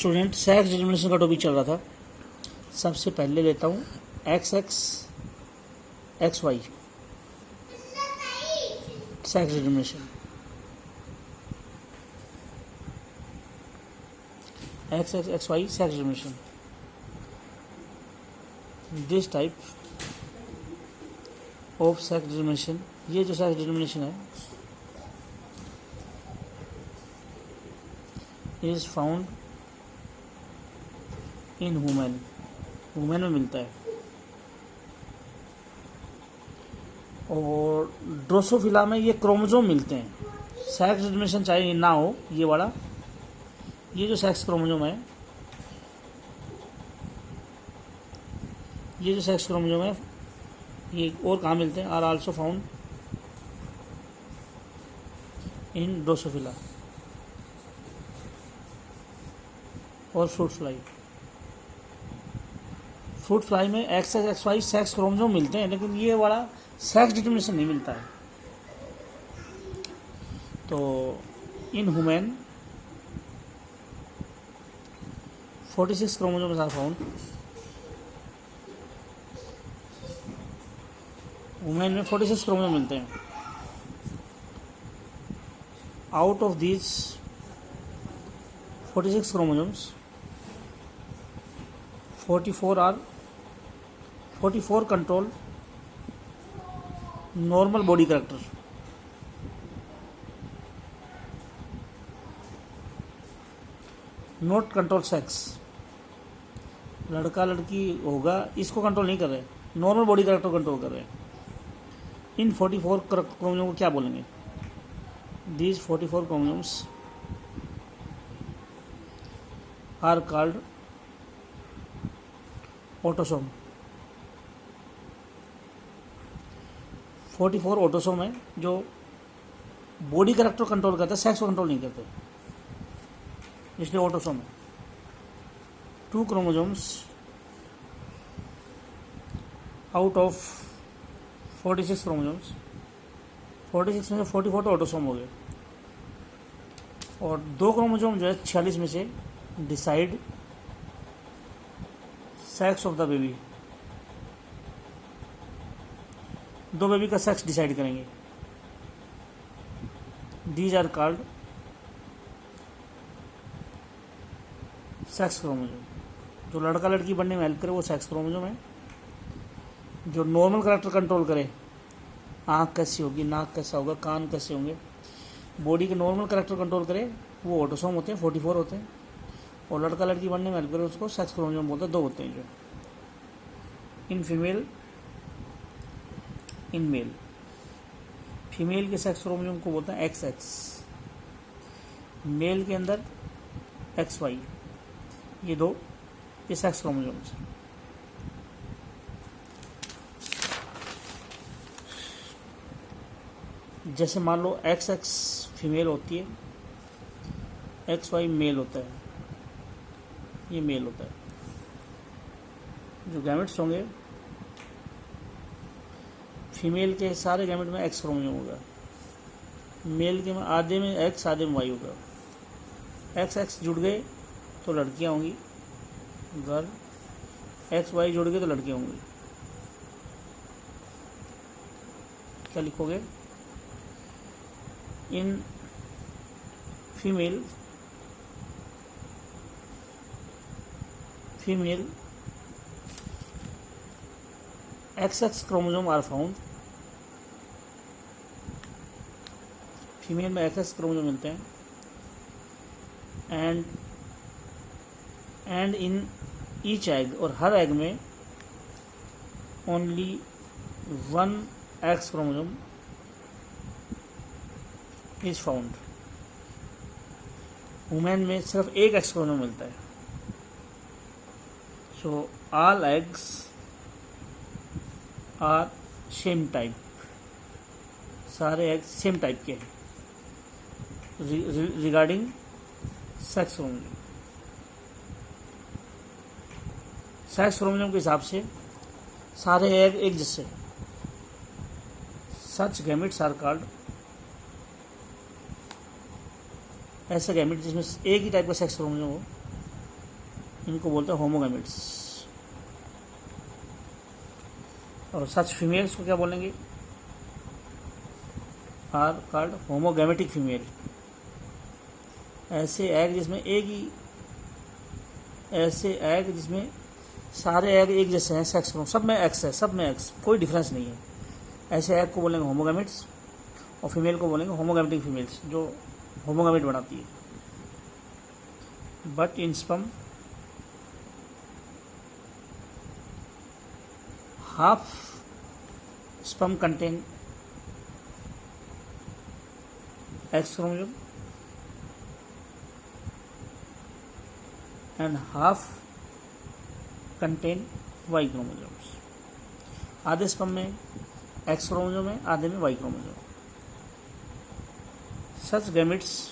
Student, sex determination का topic चल रहा था। सबसे पहले लेता हूँ X X X Y sex determination. X X X Y sex determination. This type of sex determination, ये जो सेक्स डिटर्मिनेशन है is found in women, women में मिलता है। और ड्रोसोफिला में ये क्रोमोसोम मिलते हैं। सेक्स डिटर्मिनेशन चाहे ना हो, ये वाला, ये जो सेक्स क्रोमोसोम है, ये जो सेक्स क्रोमोसोम है, ये और कहाँ मिलते हैं? Are also found in Drosophila और फ्रूट फ्लाई। फ्रूट फ्लाई में X X X Y sex chromosome मिलते हैं, लेकिन ये वाला सेक्स डिटर्मिनेशन नहीं मिलता है। तो in human 46 chromosomes are found. Women में 46 क्रोमोसोम मिलते हैं। Out of these 46 chromosomes 44 control normal body character, not control sex. लड़का लड़की होगा, इसको कंट्रोल नहीं कर रहे, नॉर्मल बॉडी कैरेक्टर कंट्रोल कर रहे हैं। इन 44 क्रोमोसोम को क्या बोलेंगे? These 44 chromosomes are called autosome. 44 autosome है जो बॉडी कैरेक्टर कंट्रोल करते हैं, सेक्स को कंट्रोल नहीं करते, इसलिए ऑटोसोम है। 2 क्रोमोसोम्स आउट ऑफ 46 क्रोमोसोम्स, 46 में से 44 तो ऑटोसोम हो गए, और 2 क्रोमोसोम जो है 46 में से decide sex of the baby. 2 baby का सेक्स डिसाइड करेंगे। These are called sex chromosome. जो लड़का लड़की बनने में हेल्प करे वो सेक्स क्रोमोसोम है। जो नॉर्मल कैरेक्टर कंट्रोल करे, आँख कैसी होगी, नाक कैसा होगा, कान कैसे होंगे, बॉडी के नॉर्मल कैरेक्टर कंट्रोल करे, वो ऑटोसोम होते हैं, 44 होते हैं। और लड़का लड़की बनने में हेल्प करे उसको सेक्स क्रोमोसोम बोलते हैं, 2 होते हैं जो। In female, in male, female के सेक्स क्रोमोसोम को बोलते हैं एक्स एक्स, मेल के अंदर एक्स वाई, ये 2 ये सेक्स क्रोमोसोम्स। जैसे मान लो एक्स एक्स फीमेल होती है, एक्स वाई मेल होता है, ये मेल होता है। जो गैमेट्स होंगे, फीमेल के सारे गैमेट में एक्स क्रोमोसोम होगा, मेल के में आधे में एक्स आधे में वाई होगा। एक्स एक्स जुड़ गए तो लड़कियां होंगी गर्ल, एक्स वाई जुड़ गए तो लड़कियां होंगी। क्या लिखोगे? In female XX chromosome are found. Female में XX क्रोमोसोम मिलते हैं। एंड इन ईच एग, और हर एग में only 1 X chromosome is found. Women में सिर्फ 1 X क्रोमोसोम मिलता है। So all eggs are same type, सारे एग सेम टाइप के हैं regarding sex chromosome. Sex chromosome के हिसाब से सारे एग एक जैसे। सच गैमेट्स आर कॉल्ड, ऐसे गैमेट जिसमें एक ही टाइप का सेक्स क्रोमोसोम हो, इनको बोलते हैं होमोगैमेट्स। और सच फीमेल्स को क्या बोलेंगे? Are called homogametic female. ऐसे एग जिसमें सारे एग एक जैसे हैं, सेक्स क्रोम सब में एक्स है, सब में एक्स, कोई डिफरेंस नहीं है, ऐसे एग को बोलेंगे होमोगैमेट्स। और फीमेल को बोलेंगे होमोगैमेटिक फीमेल्स, जो होमोगैमेट बनाती है। But in sperm half sperm contain X chromosome and half contain Y chromosomes. आधे स्पर्म में एक्स क्रोमोसोम है, आधे में Y chromosome. Such gametes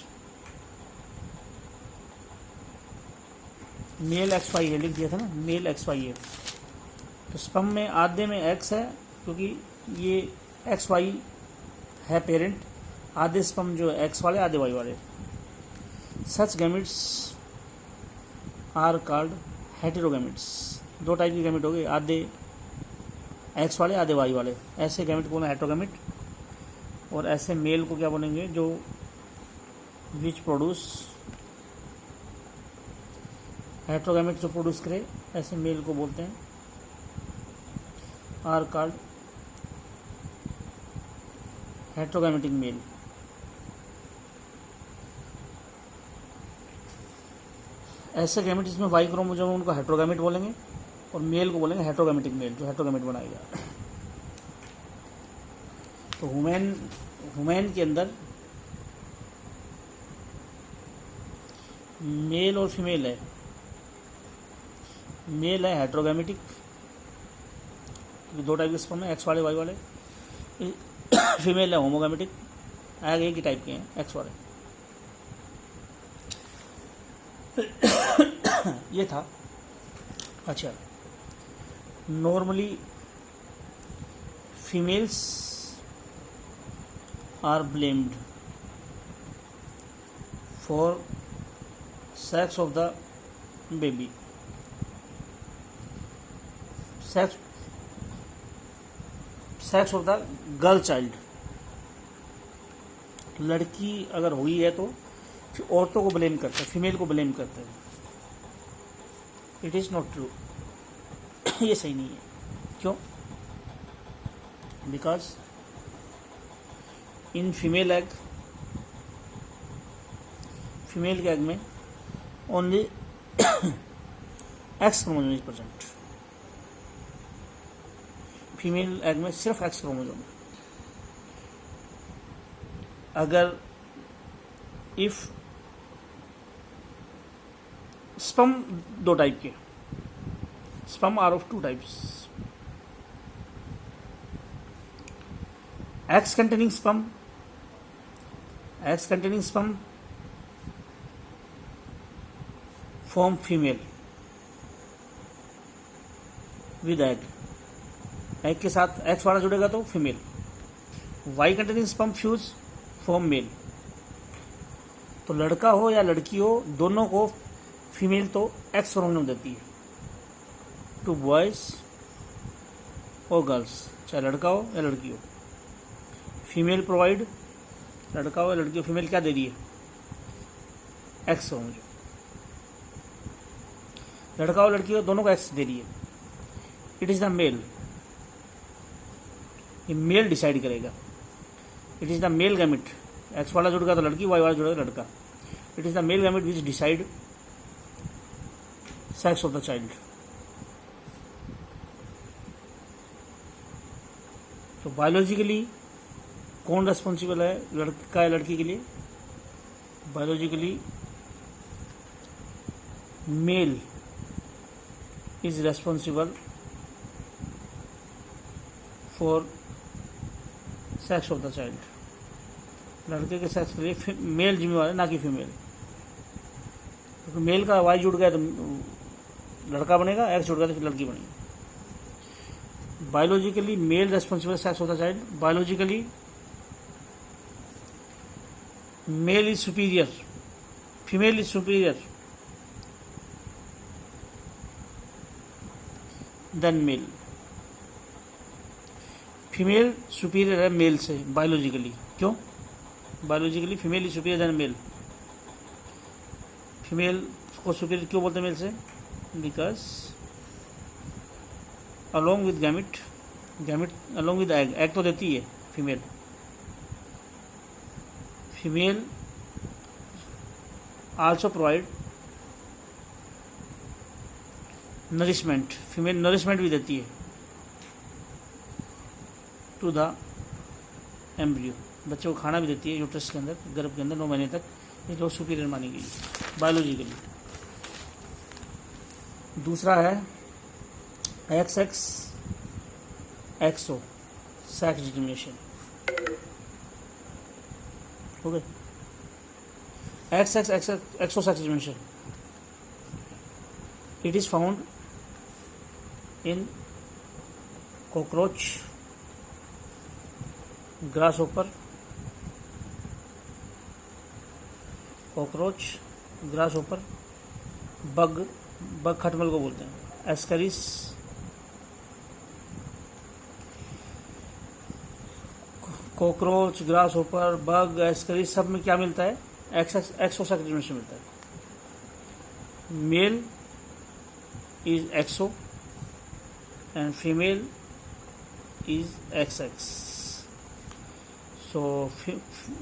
male X Y है, लिख दिया था ना, मेल एक्स वाई है। तो स्पर्म में आधे में एक्स है, क्योंकि ये एक्स वाई है पेरेंट, आधे स्पर्म जो है एक्स वाले, आधे वाई वाले। सच गैमेट्स आर कॉल्ड हेटेरोगैमेट्स। दो टाइप के गैमेट हो गए, आधे एक्स वाले, आधे वाई वाले। ऐसे गैमेट को बोलेंगे हेटेरोगैमेट। और ऐसे मेल को क्या बोलेंगे? जो विच प्रोड्यूस, हेटेरोगैमेट जो प्रोड्यूस करे, ऐसे मेल को बोलते हैं आर कॉल्ड हेटेरोगैमेटिक मेल। ऐसे गैमेट जिसमें वाई क्रोमोसोम है उनको हेटेरोगैमेट बोलेंगे, और मेल को बोलेंगे हेटेरोगैमेटिक मेल, जो हेटेरोगैमेट बनाएगा। तो हुमैन के अंदर मेल और फीमेल है। मेल है हेटेरोगैमेटिक, दो टाइप के स्पर्म है, एक्स वाले वाई वाले। फीमेल है होमोगैमेटिक, आगे एक ही टाइप के हैं, एक्स वाले। ये था। अच्छा, normally females are blamed for sex of the baby. Sex of the girl child. लड़की अगर हुई है तो फिर औरतों को ब्लेम करते हैं, फीमेल को ब्लेम करते हैं। It is not true. ये सही नहीं है। क्यों? बिकॉज इन फीमेल के एग में only X chromosome is present. Female egg में सिर्फ एक्स क्रोमोसोम। अगर इफ स्पर्म दो टाइप के, sperm are of two types, eggs containing sperm form female with egg के साथ एक्स वाला जुड़ेगा तो female. Y containing sperm fuse form male. तो लड़का हो या लड़की हो, दोनों को फीमेल तो एक्स क्रोमोसोम देती है, टू बॉयज और गर्ल्स, चाहे लड़का हो या लड़की हो। फीमेल प्रोवाइड, लड़का हो या लड़की हो, फीमेल क्या दे रही है? X chromosome. लड़का हो लड़की हो, दोनों को एक्स दे रही है। It is the male. ये मेल डिसाइड करेगा। It is the male gamete. X वाला जुड़ेगा तो लड़की, वाई वाला जुड़ेगा लड़का। It is the male gamete which decide sex of the child. तो बायोलॉजिकली कौन रेस्पॉन्सिबल है लड़का या लड़की के लिए? Biologically male is responsible for sex of the child. लड़के के सेक्स के लिए मेल जिम्मेवार है, ना कि फीमेल। क्योंकि मेल का वाई जुड़ गया तो लड़का बनेगा, एक्स जुड़ गया तो फिर लड़की बनेगी। Biologically male responsible sex of the child. Biologically male is superior, female is superior than male. Female superior है मेल से बायोलॉजिकली। क्यों? Biologically female is superior than male. Female को सुपीरियर क्यों बोलते हैं मेल से? Because along with gamete, gamete along with egg, egg तो देती है female. Female also provide nourishment, female nourishment भी देती है टू द एम्ब्रियो, बच्चे को खाना भी देती है यूट्रस के अंदर, गर्भ के अंदर 9 महीने तक। ये लोग सुपीरियर मानी गई बायोलॉजिकली। दूसरा है XX XO सेक्स डिटर्मिनेशन। हो गए? XX XO sex determination, it is found in cockroach, grasshopper, cockroach, grasshopper, bug, bug खटमल को बोलते हैं, ascaris, cockroach, grasshopper, bug, ascaris, सब में क्या मिलता है? एक्सो सेक्स डिटर्मिनेशन मिलता है। Male is XO and female is XX। So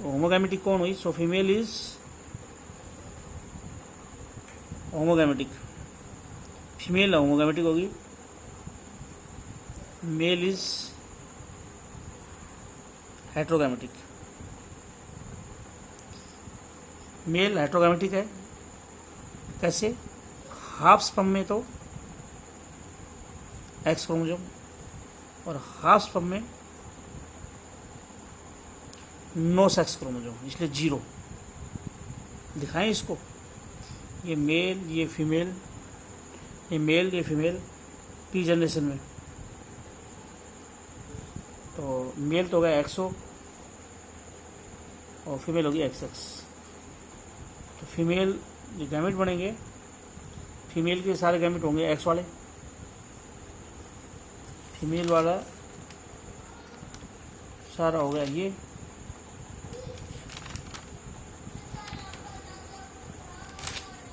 homogametic कौन हुई? So female is homogametic, female homogametic होगी, male is heterogametic. Male heterogametic है कैसे? हाफ स्पर्म में तो X क्रोमोसोम और हाफ स्पर्म में नो सेक्स क्रोमोसोम, इसलिए 0 दिखाएं इसको। ये मेल, ये फीमेल, ये मेल, ये फीमेल P जनरेशन में। तो मेल तो हो गया XO और फीमेल होगी XX। तो फीमेल जो गैमेट बनेंगे, फीमेल के सारे गैमेट होंगे X वाले, फीमेल वाला सारा हो गया ये,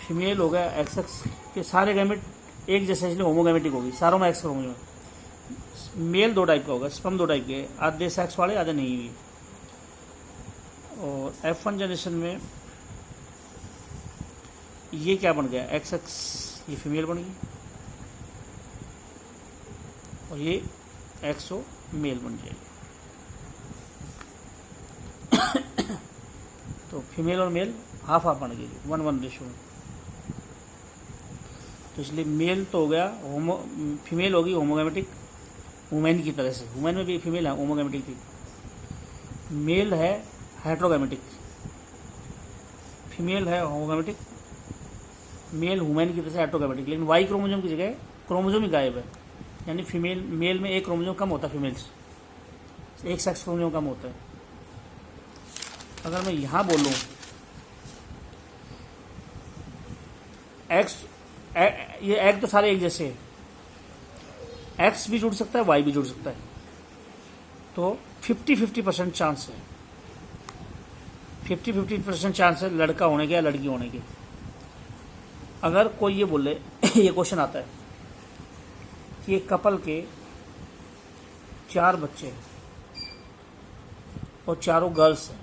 फीमेल हो गया XX के सारे गैमेट एक जैसे, इसलिए होमोगैमेटिक होगी, सारों में X क्रोमोसोम। मेल 2 टाइप का होगा, स्पर्म 2 टाइप के, आधे सेक्स वाले आधे नहीं भी। और F1 जनरेशन में ये क्या बन गया? XX, ये फीमेल बन गई और ये XO मेल बन जाएगी। तो फीमेल और मेल हाफ हाफ बन गई 1:1 रेशो में। तो इसलिए मेल तो हो गया फीमेल होगी होमोगैमेटिक, वुमेन की तरह से, वुमेन में भी फीमेल है होमोगैमेटिक थी। मेल है हेट्रोगैमेटिक, फीमेल है होमोगैमेटिक, मेल वुमेन की तरह से हेट्रोगैमेटिक। लेकिन वाई क्रोमोसोम की जगह क्रोमोसोम ही गायब है, यानी फीमेल, मेल में एक क्रोमोसोम कम होता है, फीमेल से एक सेक्स क्रोमोसोम कम होता है। अगर मैं यहां बोलूं ये एग तो सारे एक जैसे है, X भी जुड़ सकता है, Y भी जुड़ सकता है। तो 50-50% चांस है, 50-50% चांस है लड़का होने के या लड़की होने के। अगर कोई ये बोले ये क्वेश्चन आता है कि एक कपल के 4 बच्चे हैं और चारों गर्ल्स हैं,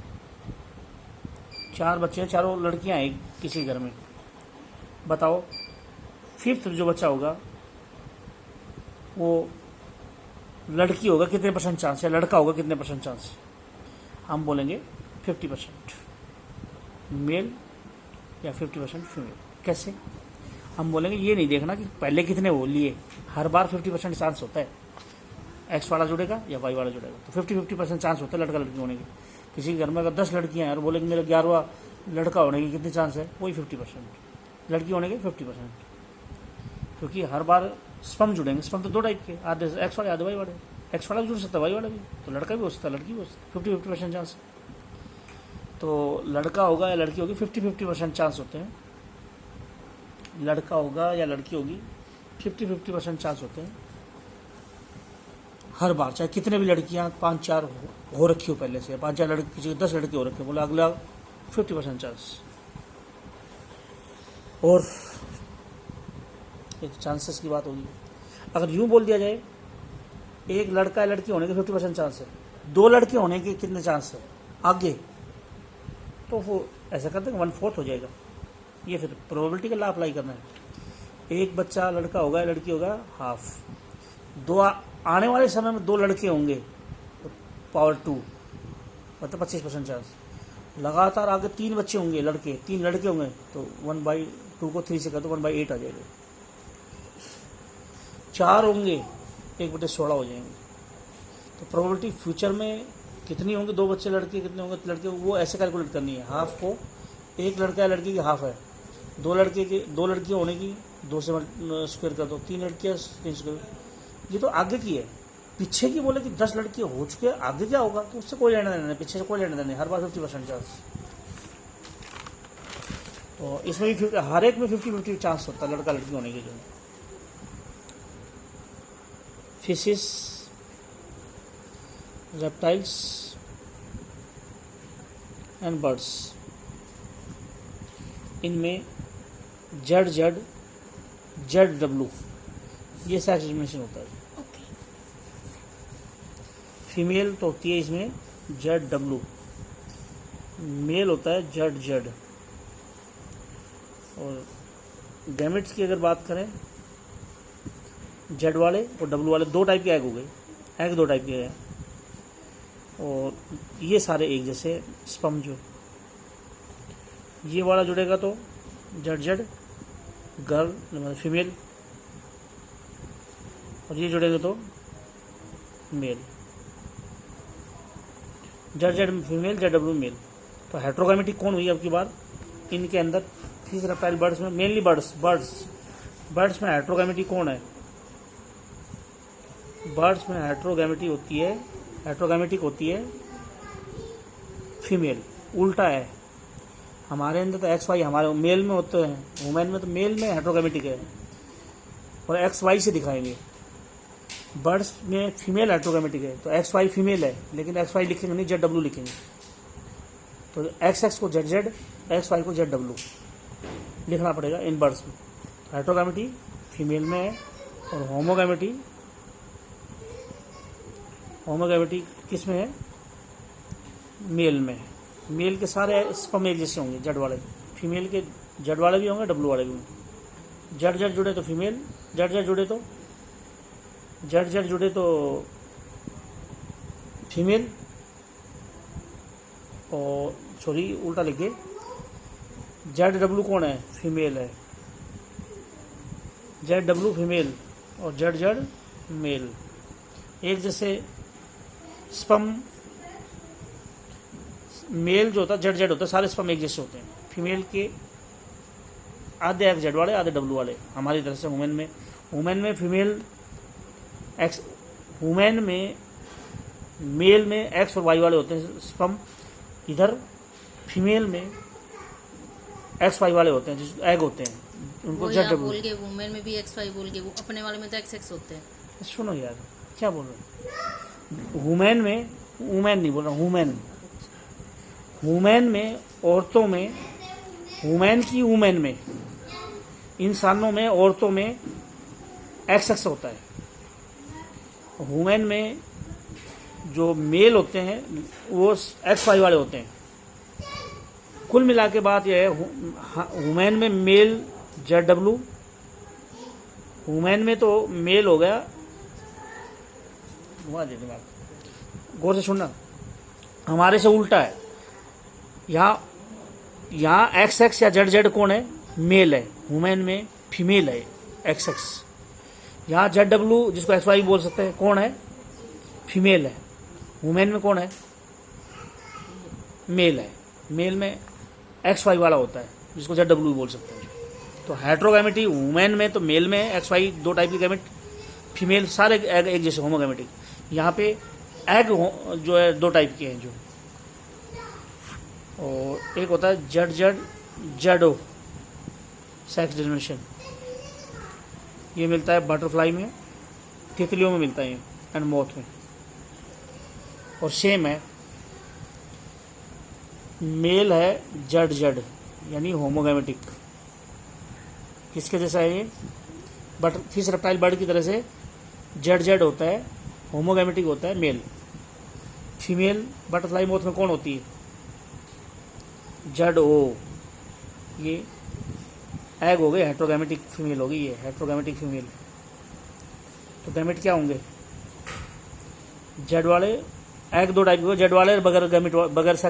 4 बच्चे हैं, चारों लड़कियां हैं किसी घर में, बताओ 5th जो बच्चा होगा वो लड़की होगा, कितने % चांस है? लड़का होगा, कितने % चांस? हम बोलेंगे 50% मेल या 50% फीमेल। कैसे? हम बोलेंगे ये नहीं देखना कि पहले कितने हो लिए, हर बार 50% चांस होता है, X वाला जुड़ेगा या Y वाला जुड़ेगा। तो 50-50% चांस होता है लड़का लड़की होने के। किसी घर में अगर 10 लड़कियां हैं और बोलेंगे मेरा 11वां लड़का होने की कितने चांस है? वही 50%, लड़की होने के 50%, क्योंकि हर बार स्पर्म जुड़ेंगे। स्पर्म तो 2 टाइप के, आधे X वाले आधे Y वाले, X वाला भी जुड़ सकता है, Y वाला भी, तो लड़का भी हो सकता है, लड़की भी हो सकती है, 50-50% चांस। तो लड़का होगा या लड़की होगी 50-50% चांस होते हैं, लड़का होगा या लड़की होगी 50-50% चांस होते हैं। हर बार, चाहे कितने भी लड़कियां 5-4 हो रखी हो पहले से, 5-4 लड़की, किसी के 10 लड़के हो रखे हो, बोले अगला 50% चांस। और एक चांसेस की बात होगी। अगर यूं बोल दिया जाए एक लड़का या लड़की होने के 50% चांस है, 2 लड़के होने के कितने चांस है आगे, तो वो ऐसा करते हैं 1/4 हो जाएगा। ये फिर प्रोबेबिलिटी का लॉ अप्लाई करना है। एक बच्चा लड़का होगा या लड़की होगा हाफ, आने वाले समय में 2 लड़के होंगे तो पावर 2, मतलब 25% चांस। लगातार आगे 3 बच्चे होंगे, 3 लड़के होंगे तो 1/2 को 3 से कर दो 1/8 आ जाएगा। 4 होंगे 1/16 हो जाएंगे। तो प्रोबेबिलिटी फ्यूचर में कितनी होंगे, 2 बच्चे लड़के कितने होंगे लड़के, वो ऐसे कैलकुलेट करनी है। हाफ को एक लड़का या लड़की की हाफ है, 2 लड़कियाँ होने की 2 से स्क्वायर कर दो, 3 लड़कियाँ 3 स्क्वायर। ये तो आगे की है, पीछे की बोले कि 10 लड़के हो चुके हैं, आगे क्या होगा, तो उससे कोई लेना देना नहीं, पीछे से कोई लेना देना नहीं, हर बार 50% चांस। तो इसमें भी हर एक में 50-50 चांस होता है लड़का लड़की होने के। जो फिशेस, रेप्टाइल्स एंड बर्ड्स, इनमें ZW ये सेक्स डिस्क्रिमिनेशन होता है। फीमेल तो होती है इसमें ZW, मेल होता है ZZ। और गैमेट्स की अगर बात करें, Z वाले और W वाले 2 टाइप के एग हो गए, एग 2 टाइप के हैं। और ये सारे एक जैसे स्पर्म, जो ये वाला जुड़ेगा तो ZZ गर्ल मतलब फीमेल, और ये जुड़ेगा तो male. ZZ female, ZW male. तो हेट्रोगैमेटिक कौन हुई अब की बार इनके अंदर, फिश, रेप्टाइल, बर्ड्स में, मेनली बर्ड्स में हेट्रोगैमेटिक कौन है? बर्ड्स में हेट्रोगैमेटिक होती है फीमेल। उल्टा है, हमारे अंदर तो XY हमारे मेल में होते हैं, वुमेन में तो मेल में हेट्रोगैमेटिक है और XY से दिखाएंगे। बर्ड्स में फीमेल हेट्रोगैमेटिक है तो XY फीमेल है, लेकिन XY लिखेंगे नहीं, ZW लिखेंगे। तो XX को ZZ, XY को ZW लिखना पड़ेगा इन बर्ड्स में। हेट्रोगैमेटी फीमेल में है और होमोगैमेटी किस में है? मेल में है। मेल के सारे स्पर्म एक जैसे होंगे, जेड वाले, फीमेल के जेड वाले भी होंगे, डब्ल्यू वाले भी होंगे। जेड जुड़े तो फीमेल, जेड जुड़े तो फीमेल, और सॉरी उल्टा लिख गए, ZW कौन है? फीमेल है, ZW फीमेल और ZZ मेल। एक जैसे स्पर्म, मेल जो होता है ZZ होता है, सारे स्पर्म एक जैसे होते हैं। फीमेल के आधे एक्स जेड वाले, आधे डब्ल्यू वाले, हमारी तरफ से। वुमेन में फीमेल एक्स, वुमेन में मेल में एक्स और वाई वाले होते हैं स्पर्म, इधर फीमेल में एक्स वाई वाले होते हैं, जिस एग होते हैं, उनको ZW बोल के। वुमेन में भी XY बोल के, वो अपने वाले में तो XX होते हैं। सुनो यार क्या बोल रहे हो? वुमेन में, वुमेन नहीं बोल रहा, वुमेन में औरतों में, वुमेन में, इंसानों में, औरतों में XX होता है। वुमेन में जो मेल होते हैं वो XY वाले होते हैं। कुल मिला के बात यह है, वुमेन में मेल ZW, वुमेन में तो मेल हो गया, गौर से सुनना, हमारे से उल्टा है। यहाँ XX या ZZ कौन है? मेल है, वुमेन में फीमेल है XX। यहाँ ZW जिसको XY बोल सकते हैं कौन है? फीमेल है, वुमेन में कौन है? मेल है, मेल में XY वाला होता है जिसको ZW बोल सकते हैं। तो हेट्रोगैमेटी वुमेन में तो मेल में XY 2 टाइप की गैमेट, फीमेल सारे एग एक जैसे होमोगैमेटिक। यहाँ पे एग जो है 2 टाइप के हैं जो, और एक होता है ZO सेक्स डिस्क्रिमिनेशन, ये मिलता है बटरफ्लाई में, तितलियों में मिलता है। एंड मोथ में। और सेम है, मेल है जड जड यानी होमोगैमेटिक। किसके जैसा है ये? बट फिश रेप्टाइल बर्ड की तरह से जड जड होता है, होमोगैमेटिक होता है मेल। फीमेल बटरफ्लाई मोथ में कौन होती है? जड ओ। ये एग हो गए, हेट्रोगैमेटिक फीमेल होगी, ये हेट्रोगैमेटिक फीमेल। तो गैमेट क्या होंगे? जड वाले एग दो टाइप के, जड वाले बगैर गैमेट बगैर सेक्स